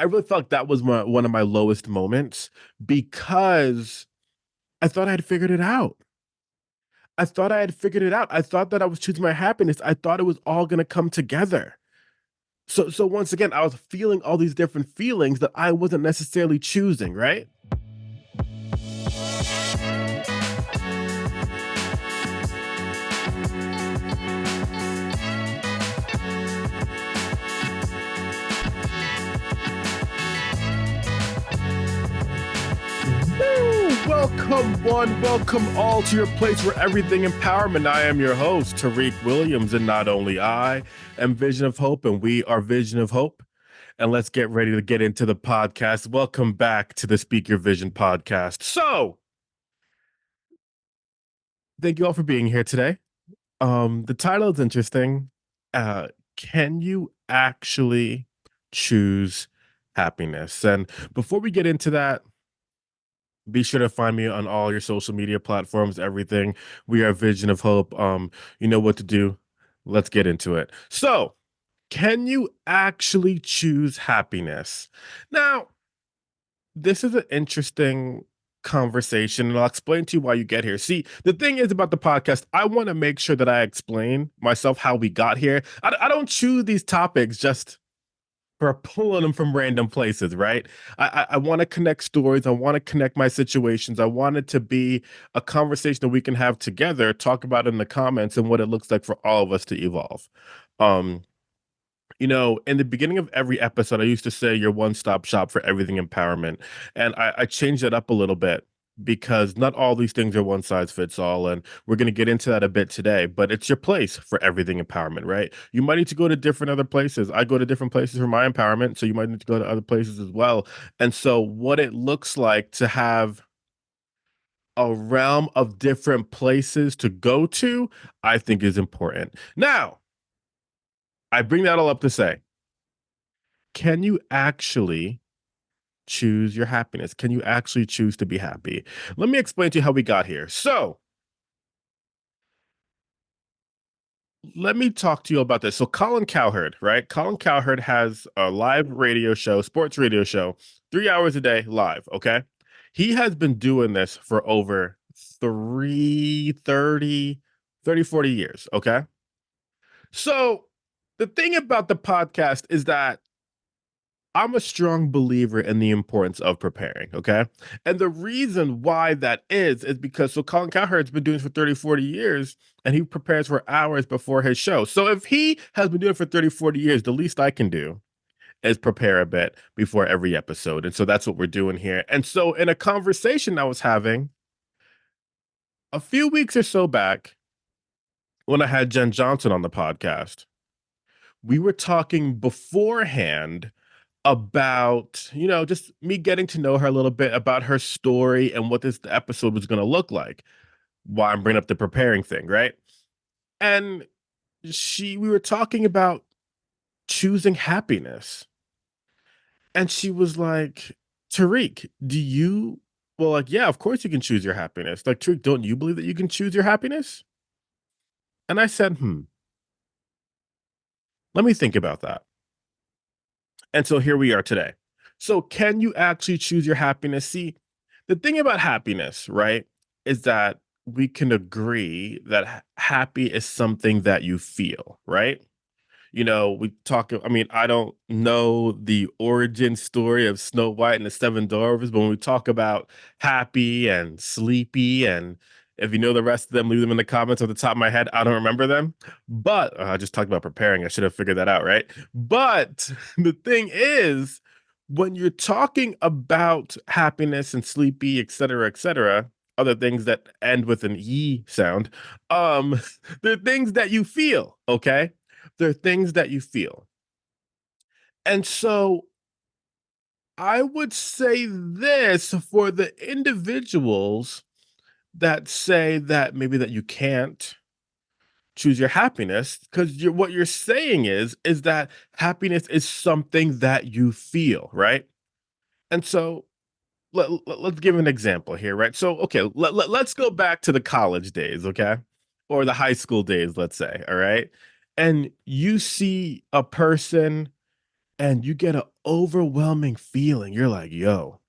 I really felt like that was one of my lowest moments because I thought I had figured it out. I thought I had figured it out. I thought that I was choosing my happiness. I thought it was all gonna come together. So once again, I was feeling all these different feelings that I wasn't necessarily choosing, right? Woo! Welcome one, welcome all to your place where everything empowerment. I am your host, Tariq Williams, and not only I am Vision of Hope, and we are Vision of Hope. And let's get ready to get into the podcast. Welcome back to the Speak Your Vision podcast. So, thank you all for being here today. The title is interesting. Uh, can you actually choose happiness? And before we get into that, be sure to find me on all your social media platforms, everything. We are Vision of Hope. You know what to do. Let's get into it. So, can you actually choose happiness? Now, this is an interesting conversation, and I'll explain to you why you get here. See, the thing is about the podcast, I want to make sure that I explain myself how we got here. I don't choose these topics just for pulling them from random places, right? I want to connect stories. I want to connect my situations. I want it to be a conversation that we can have together, talk about it in the comments, and what it looks like for all of us to evolve. Um, in the beginning of every episode, I used to say your one-stop shop for everything empowerment. And I changed it up a little bit because not all these things are one size fits all. And we're going to get into that a bit today, but it's your place for everything empowerment, right? You might need to go to different other places. I go to different places for my empowerment. So you might need to go to other places as well. And so what it looks like to have a realm of different places to go to, I think is important. Now, I bring that all up to say, can you actually choose your happiness? Can you actually choose to be happy? Let me explain to you how we got here. So, let me talk to you about this. So, Colin Cowherd, right? Colin Cowherd has a live radio show, sports radio show, 3 hours a day live. Okay. He has been doing this for over 40 years. Okay. So, the thing about the podcast is that I'm a strong believer in the importance of preparing, okay? And the reason why that is because so Colin Cowherd's been doing this for 30, 40 years, and he prepares for hours before his show. So if he has been doing it for 30, 40 years, the least I can do is prepare a bit before every episode. And so that's what we're doing here. And so in a conversation I was having a few weeks or so back when I had Jen Johnson on the podcast, we were talking beforehand about, just me getting to know her a little bit about her story and what this episode was going to look like. Why I'm bringing up the preparing thing, right? And we were talking about choosing happiness. And she was like, Tariq, well, like, yeah, of course you can choose your happiness. Like, Tariq, don't you believe that you can choose your happiness? And I said, let me think about that. And so here we are today. So, can you actually choose your happiness? See, the thing about happiness, right, is that we can agree that happy is something that you feel, right? We talk, I mean, I don't know the origin story of Snow White and the Seven Dwarfs, but when we talk about happy and sleepy, and if you know the rest of them, leave them in the comments. Off the top of my head, I don't remember them. But I just talked about preparing. I should have figured that out, right? But the thing is, when you're talking about happiness and sleepy, et cetera, other things that end with an E sound, um, they're things that you feel, okay? They're things that you feel. And so I would say this for the individuals that say that maybe that you can't choose your happiness, because what you're saying is that happiness is something that you feel, right? And so let's give an example here, right? So okay, let's go back to the college days, okay? Or the high school days, let's say, all right? And you see a person and you get an overwhelming feeling. You're like, yo,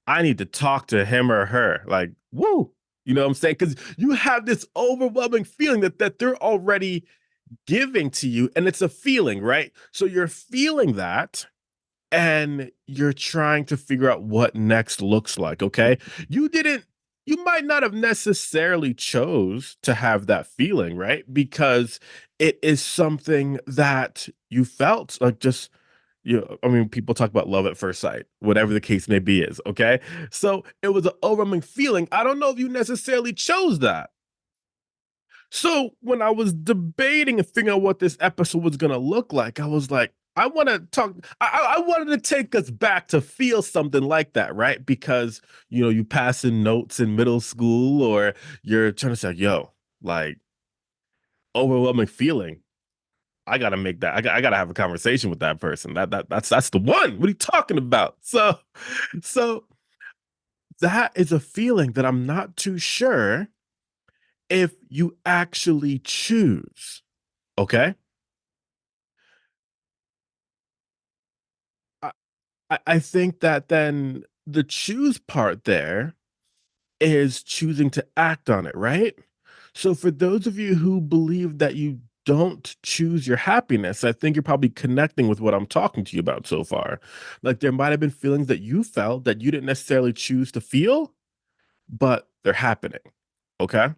I need to talk to him or her. Like, woo. You know what I'm saying? Because you have this overwhelming feeling that they're already giving to you, and it's a feeling, right? So you're feeling that, and you're trying to figure out what next looks like, okay? You didn't you might not have necessarily chose to have that feeling, right? Because it is something that you felt like just I mean, people talk about love at first sight, whatever the case may be is, okay? So it was an overwhelming feeling. I don't know if you necessarily chose that. So when I was debating and figuring out what this episode was gonna look like, I was like, I want to talk. I wanted to take us back to feel something like that, right? Because you passing notes in middle school, or you're trying to say, "Yo, like overwhelming feeling. I gotta make that. I gotta have a conversation with that person. That's the one. What are you talking about?" So that is a feeling that I'm not too sure if you actually choose. Okay. I I think that then the choose part there is choosing to act on it, right? So for those of you who believe that you don't choose your happiness, I think you're probably connecting with what I'm talking to you about so far. Like there might have been feelings that you felt that you didn't necessarily choose to feel, but they're happening. Okay.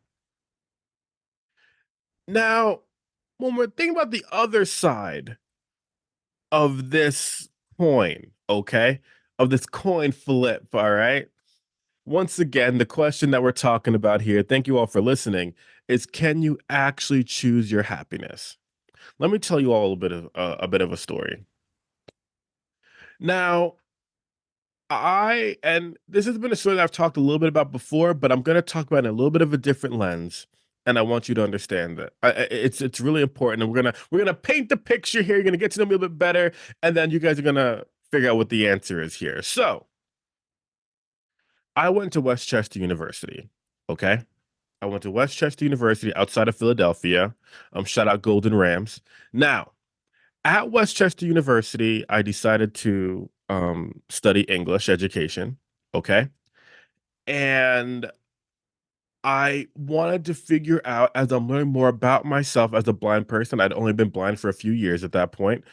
Now, when we're thinking about the other side of this coin, okay, of this coin flip, all right, once again, the question that we're talking about here, thank you all for listening, is can you actually choose your happiness? Let me tell you all a bit of a story. Now, and this has been a story that I've talked a little bit about before, but I'm going to talk about it in a little bit of a different lens, and I want you to understand that it's really important. And we're gonna paint the picture here. You're gonna get to know me a little bit better, and then you guys are gonna figure out what the answer is here. So, I went to Westchester University. Okay. I went to Westchester University outside of Philadelphia. Shout out Golden Rams. Now, at Westchester University, I decided to study English education. Okay. And I wanted to figure out as I'm learning more about myself as a blind person. I'd only been blind for a few years at that point.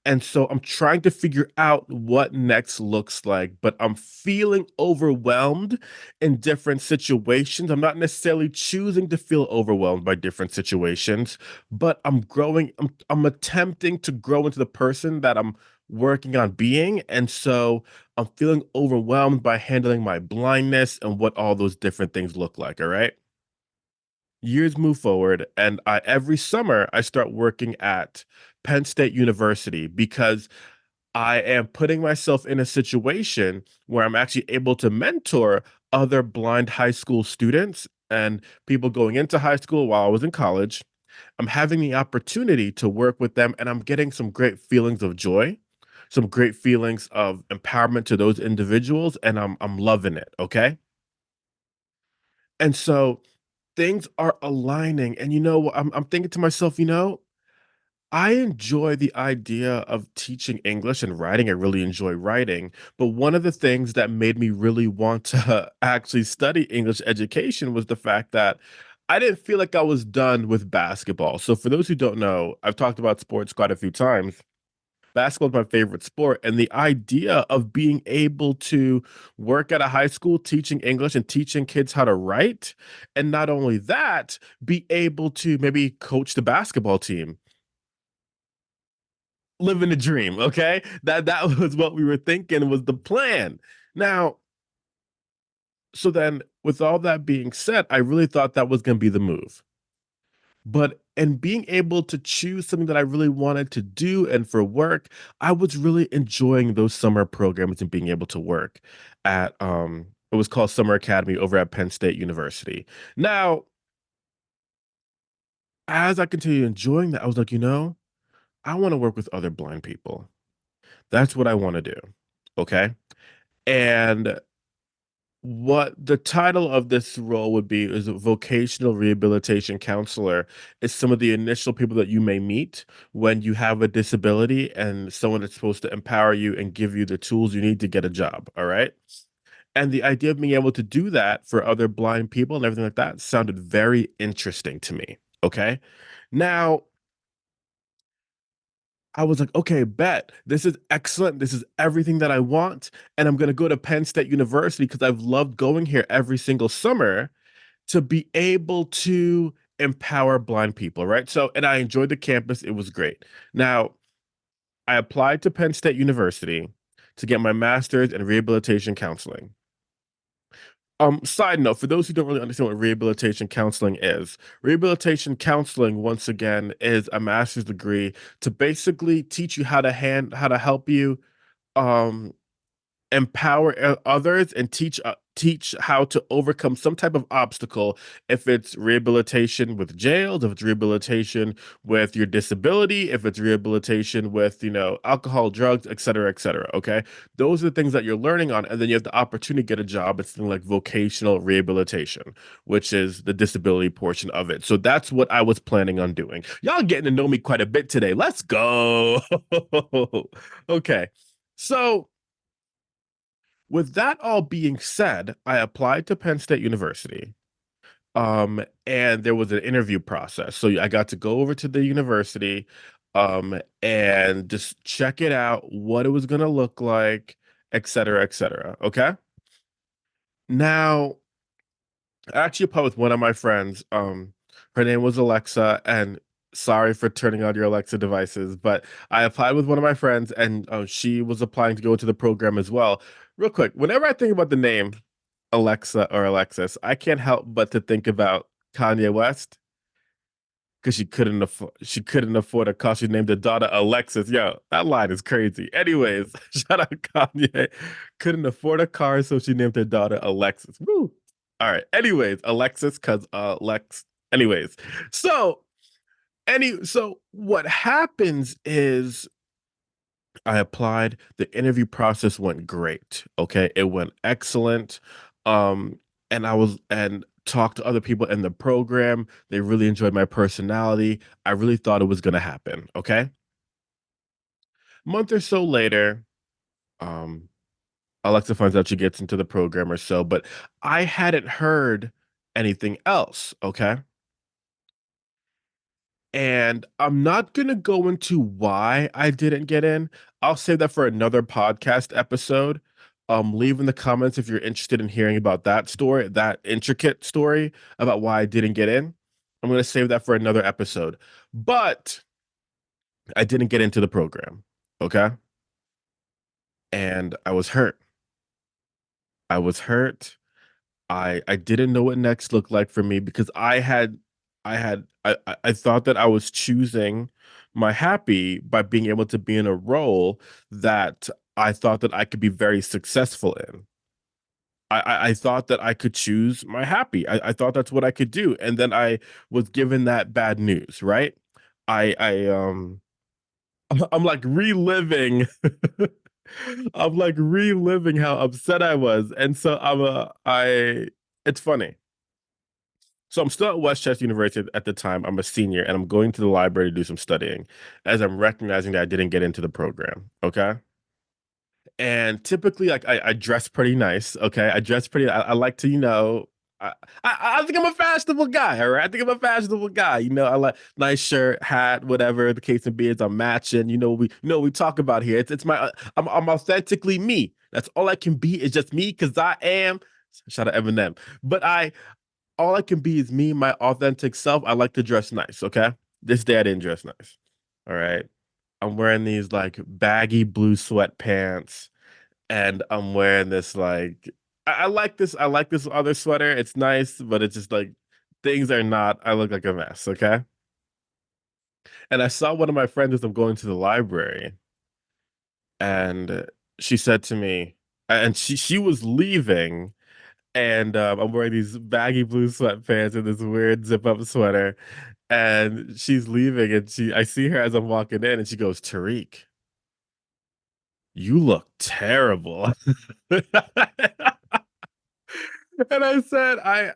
And so I'm trying to figure out what next looks like, but I'm feeling overwhelmed in different situations. I'm not necessarily choosing to feel overwhelmed by different situations, but I'm attempting to grow into the person that I'm working on being. And so I'm feeling overwhelmed by handling my blindness and what all those different things look like. All right. Years move forward, and every summer I start working at Penn State University because I am putting myself in a situation where I'm actually able to mentor other blind high school students and people going into high school while I was in college. I'm having the opportunity to work with them, and I'm getting some great feelings of joy, some great feelings of empowerment to those individuals, and I'm loving it. Okay. And so things are aligning. And I'm thinking to myself, I enjoy the idea of teaching English and writing. I really enjoy writing. But one of the things that made me really want to actually study English education was the fact that I didn't feel like I was done with basketball. So, for those who don't know, I've talked about sports quite a few times. Basketball is my favorite sport, and the idea of being able to work at a high school teaching English and teaching kids how to write, and not only that, be able to maybe coach the basketball team, living the dream. Okay, that was what we were thinking was the plan. Now, so then, with all that being said, I really thought that was going to be the move. But and being able to choose something that I really wanted to do and for work, I was really enjoying those summer programs and being able to work at it was called Summer Academy over at Penn State University. Now, as I continued enjoying that, I was like, I want to work with other blind people. That's what I want to do. Okay. And What the title of this role would be is a vocational rehabilitation counselor is some of the initial people that you may meet when you have a disability and someone that's supposed to empower you and give you the tools you need to get a job. All right. And the idea of being able to do that for other blind people and everything like that sounded very interesting to me. Okay. Now, I was like, okay, bet this is excellent. This is everything that I want. And I'm going to go to Penn State University because I've loved going here every single summer to be able to empower blind people, right? So, and I enjoyed the campus. It was great. Now, I applied to Penn State University to get my master's in rehabilitation counseling. Side note, for those who don't really understand what rehabilitation counseling is, rehabilitation counseling, once again, is a master's degree to basically teach you how to help you um empower others and teach how to overcome some type of obstacle, if it's rehabilitation with jails, if it's rehabilitation with your disability, if it's rehabilitation with alcohol, drugs, et cetera. Okay, those are the things that you're learning on, and then you have the opportunity to get a job. It's something like vocational rehabilitation, which is the disability portion of it. So that's what I was planning on doing. Y'all getting to know me quite a bit today. Let's go. Okay, so with that all being said, I applied to Penn State University. And there was an interview process. So I got to go over to the university, and just check it out, what it was gonna look like, et cetera, et cetera. Okay. Now, I actually applied with one of my friends. Her name was Alexa, and sorry for turning on your Alexa devices, but I applied with one of my friends, and she was applying to go into the program as well. Real quick, whenever I think about the name Alexa or Alexis, I can't help but to think about Kanye West because she couldn't afford a car. She named her daughter Alexis. Yo, that line is crazy. Anyways, shout out Kanye. Couldn't afford a car, so she named her daughter Alexis. Woo. All right. Anyways, Alexis, cause Lex. Anyways, so so what happens is I applied. The interview process went great. Okay, it went excellent. Um, and I was and talked to other people in the program. They really enjoyed my personality. I really thought it was gonna happen. Okay, month or so later, um, Alexa finds out she gets into the program or so, but I hadn't heard anything else. Okay, and I'm not gonna go into why I didn't get in. I'll save that for another podcast episode. Leave in the comments if you're interested in hearing about that story, that intricate story about why I didn't get in. I'm gonna save that for another episode. But I didn't get into the program. Okay. And I was hurt. I was hurt. I didn't know what next looked like for me because I thought that I was choosing my happy by being able to be in a role that I thought that I could be very successful in. I thought that I could choose my happy. I thought that's what I could do. And then I was given that bad news, right? I I'm like reliving I'm like reliving how upset I was. And so I it's funny. So I'm still at Westchester University at the time. I'm a senior and I'm going to the library to do some studying as I'm recognizing that I didn't get into the program. Okay. And typically, like I dress pretty nice. Okay. I dress pretty, I like to, I think I'm a fashionable guy. All right. I think I'm a fashionable guy. I like nice shirt, hat, whatever the case may be. It's I'm matching. We talk about here. It's my, I'm authentically me. That's all I can be is just me because I am. Shout out Eminem. But all I can be is me, my authentic self. I like to dress nice, okay? This day I didn't dress nice. All right. I'm wearing these like baggy blue sweatpants and I'm wearing this like I like this other sweater. It's nice, but it's just like things are not I look like a mess, okay? And I saw one of my friends as I'm going to the library and she said to me and she was leaving and I'm wearing these baggy blue sweatpants and this weird zip up sweater. And she's leaving, and I see her as I'm walking in, and she goes, "Tariq, you look terrible." And I said, I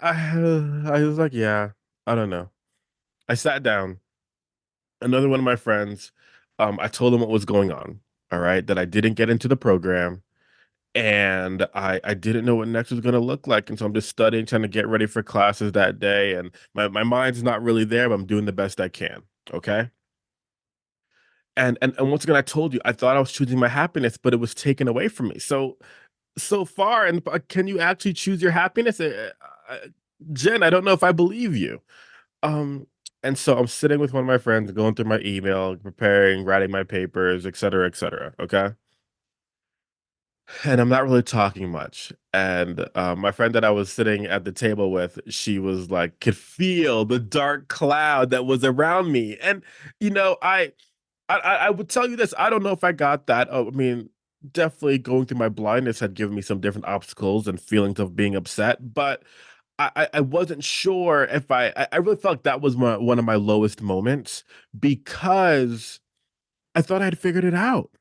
was like, "Yeah, I don't know." I sat down, another one of my friends, I told him what was going on, all right, that I didn't get into the program, and I didn't know what next was gonna look like, and so I'm just studying, trying to get ready for classes that day, and my mind's not really there, but I'm doing the best I can, okay? And once again, I told you, I thought I was choosing my happiness, but it was taken away from me. So far, and can you actually choose your happiness? Jen, I don't know if I believe you. Um, and so I'm sitting with one of my friends, going through my email, preparing, writing my papers, et cetera, okay? And I'm not really talking much. And my friend that I was sitting at the table with, she was like, could feel the dark cloud that was around me. And, you know, I would tell you this, I don't know if I got that. I mean, definitely going through my blindness had given me some different obstacles and feelings of being upset, but I wasn't sure if I really felt like that was one of my lowest moments because I thought I had figured it out.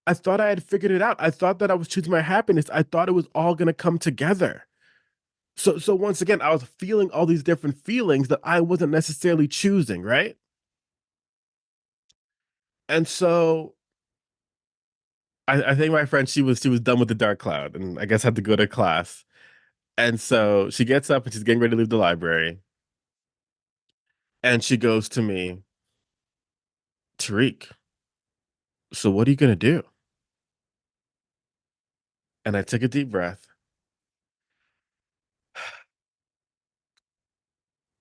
I thought I had figured it out. I thought that I was choosing my happiness. I thought it was all gonna come together. So once again, I was feeling all these different feelings that I wasn't necessarily choosing, right? And so I think my friend, she was done with the dark cloud and I guess had to go to class. And so she gets up and she's getting ready to leave the library. And she goes to me, Tariq, so what are you gonna do? And I took a deep breath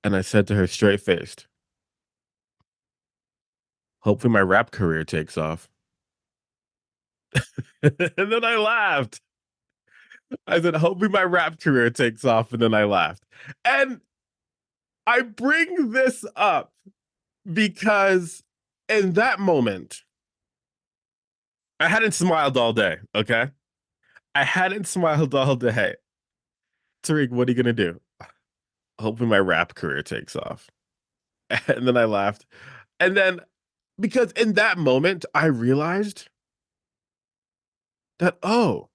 and I said to her straight faced, hopefully my rap career takes off. And then I laughed. I said, hopefully my rap career takes off. And then I laughed. And I bring this up because in that moment, I hadn't smiled all day. Okay. I hadn't smiled all day. Tariq, what are you going to do? Hopefully my rap career takes off. And then I laughed. And then because in that moment, I realized that, oh,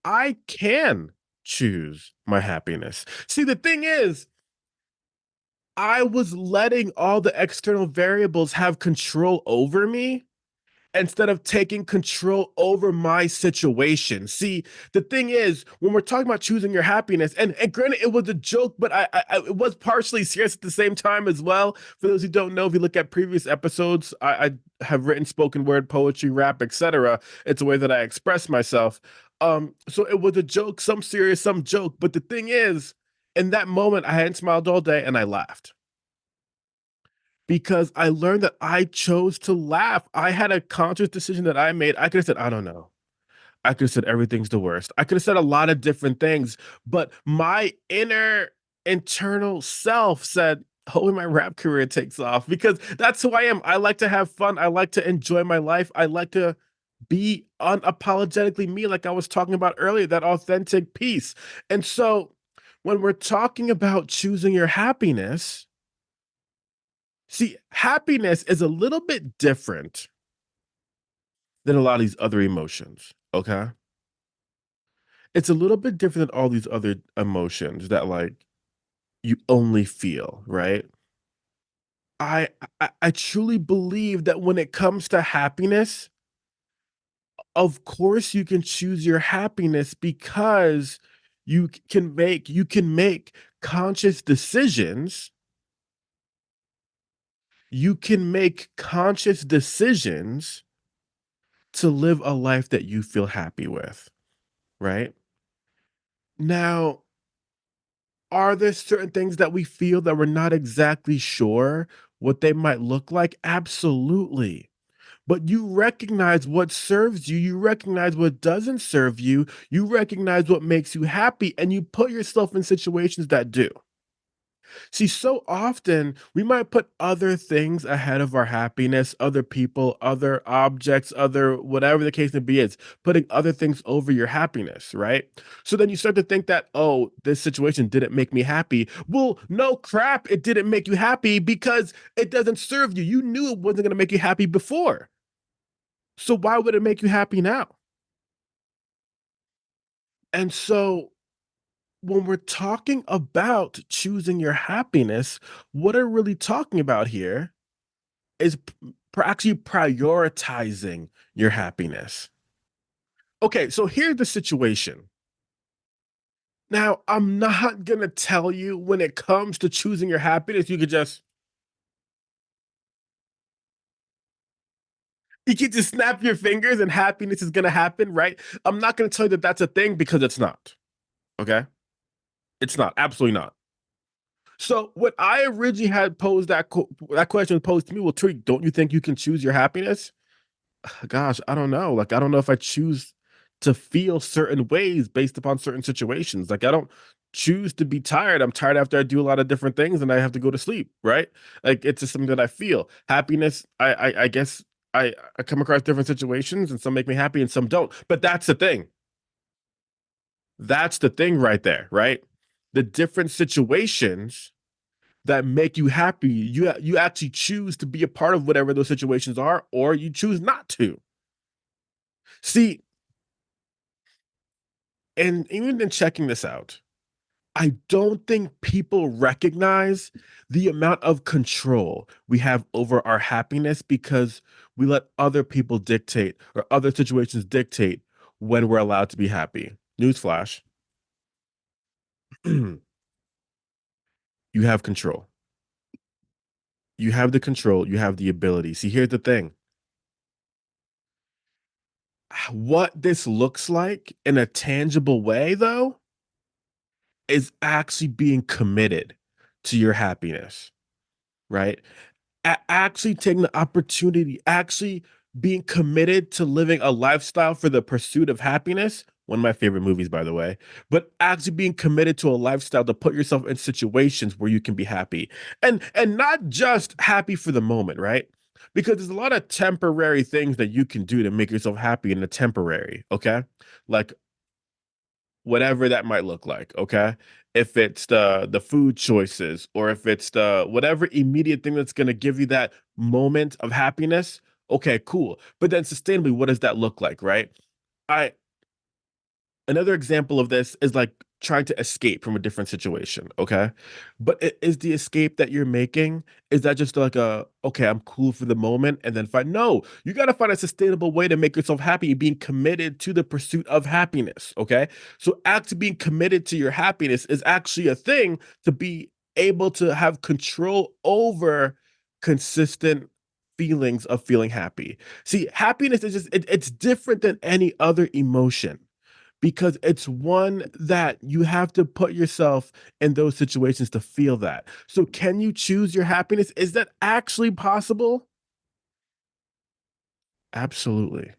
I can choose my happiness. See, the thing is, I was letting all the external variables have control over me instead of taking control over my situation. See, the thing is, when we're talking about choosing your happiness, and granted, it was a joke, but it was partially serious at the same time as well. For those who don't know, if you look at previous episodes, I have written spoken word, poetry, rap, etc. It's a way that I express myself. So it was a joke, some serious, some joke. But the thing is, in that moment, I hadn't smiled all day, and I laughed because I learned that I chose to laugh. I had a conscious decision that I made. I could have said, I don't know. I could have said everything's the worst. I could have said a lot of different things, but my inner internal self said, hopefully my rap career takes off because that's who I am. I like to have fun. I like to enjoy my life. I like to be unapologetically me, like I was talking about earlier, that authentic piece. And so when we're talking about choosing your happiness, see, happiness is a little bit different than a lot of these other emotions, okay? It's a little bit different than all these other emotions that, like, you only feel, right? I I truly believe that when it comes to happiness, of course you can choose your happiness because you can make conscious decisions. You can make conscious decisions to live a life that you feel happy with, right? Now, are there certain things that we feel that we're not exactly sure what they might look like? Absolutely. But you recognize what serves you, you recognize what doesn't serve you, you recognize what makes you happy, and you put yourself in situations that do. See, so often we might put other things ahead of our happiness, other people, other objects, other whatever the case may be is, putting other things over your happiness, right? So then you start to think that, oh, this situation didn't make me happy. Well, no crap, it didn't make you happy because it doesn't serve you. You knew it wasn't going to make you happy before. So why would it make you happy now? And so when we're talking about choosing your happiness, what we're really talking about here is actually prioritizing your happiness. Okay, so here's the situation. Now, I'm not gonna tell you when it comes to choosing your happiness, you can just snap your fingers and happiness is gonna happen, right? I'm not gonna tell you that that's a thing because it's not. Okay, it's not. Absolutely not. So when I originally had posed that question was posed to me, well, Tariq, don't you think you can choose your happiness? Gosh, I don't know. Like, I don't know if I choose to feel certain ways based upon certain situations. Like, I don't choose to be tired. I'm tired after I do a lot of different things and I have to go to sleep, right? Like, it's just something that I feel. Happiness, I guess I come across different situations and some make me happy and some don't. But that's the thing. That's the thing right there, right? The different situations that make you happy, you actually choose to be a part of whatever those situations are, or you choose not to. See, and even in checking this out, I don't think people recognize the amount of control we have over our happiness because we let other people dictate or other situations dictate when we're allowed to be happy. Newsflash, you have control. You have the control, you have the ability. See, here's the thing. What this looks like in a tangible way, though, is actually being committed to your happiness, right? Actually taking the opportunity, actually being committed to living a lifestyle for the pursuit of happiness. One of my favorite movies, by the way, but actually being committed to a lifestyle to put yourself in situations where you can be happy and not just happy for the moment, right? Because there's a lot of temporary things that you can do to make yourself happy in the temporary, okay? Like whatever that might look like, okay? If it's the food choices or if it's the whatever immediate thing that's gonna give you that moment of happiness, okay, cool. But then sustainably, what does that look like, right? I Another example of this is like trying to escape from a different situation, okay? But is the escape that you're making, is that just like a, okay, I'm cool for the moment and then find, no, you got to find a sustainable way to make yourself happy, being committed to the pursuit of happiness, okay? So actually being committed to your happiness is actually a thing to be able to have control over consistent feelings of feeling happy. See, happiness is just, it's different than any other emotion because it's one that you have to put yourself in those situations to feel that. So, can you choose your happiness? Is that actually possible? Absolutely.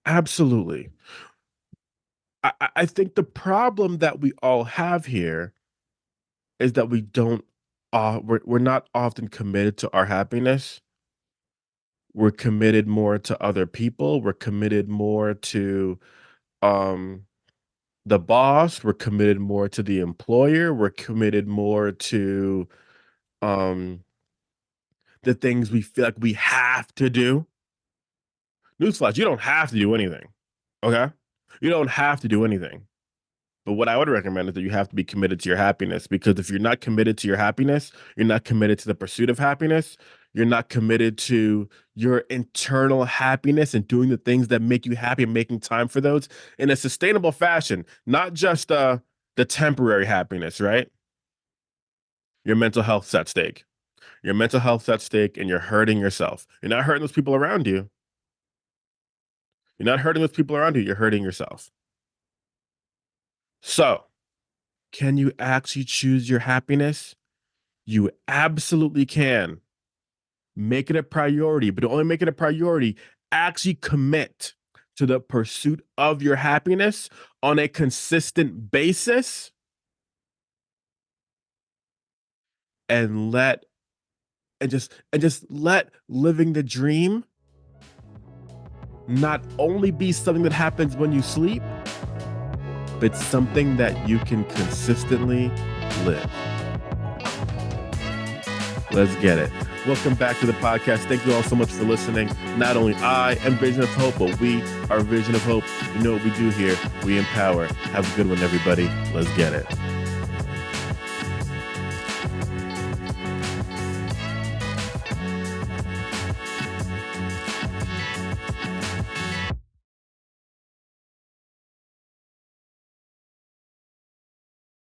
Absolutely. I think the problem that we all have here is that we don't, we're not often committed to our happiness. We're committed more to other people. We're committed more to, um, the boss. We're committed more to the employer. We're committed more to um the things we feel like we have to do. Newsflash, you don't have to do anything. Okay? You don't have to do anything. But what I would recommend is that you have to be committed to your happiness because if you're not committed to your happiness, you're not committed to the pursuit of happiness, you're not committed to your internal happiness and doing the things that make you happy and making time for those in a sustainable fashion, not just the temporary happiness, right? Your mental health's at stake. Your mental health's at stake and you're hurting yourself. You're not hurting those people around you. You're not hurting those people around you. You're hurting yourself. So, can you actually choose your happiness? You absolutely can. Make it a priority, but don't only make it a priority, actually commit to the pursuit of your happiness on a consistent basis and let and just let living the dream not only be something that happens when you sleep, but something that you can consistently live. Let's get it. Welcome back to the podcast. Thank you all so much for listening. Not only I am Vision of Hope, but we are Vision of Hope. You know what we do here. We empower. Have a good one, everybody. Let's get it.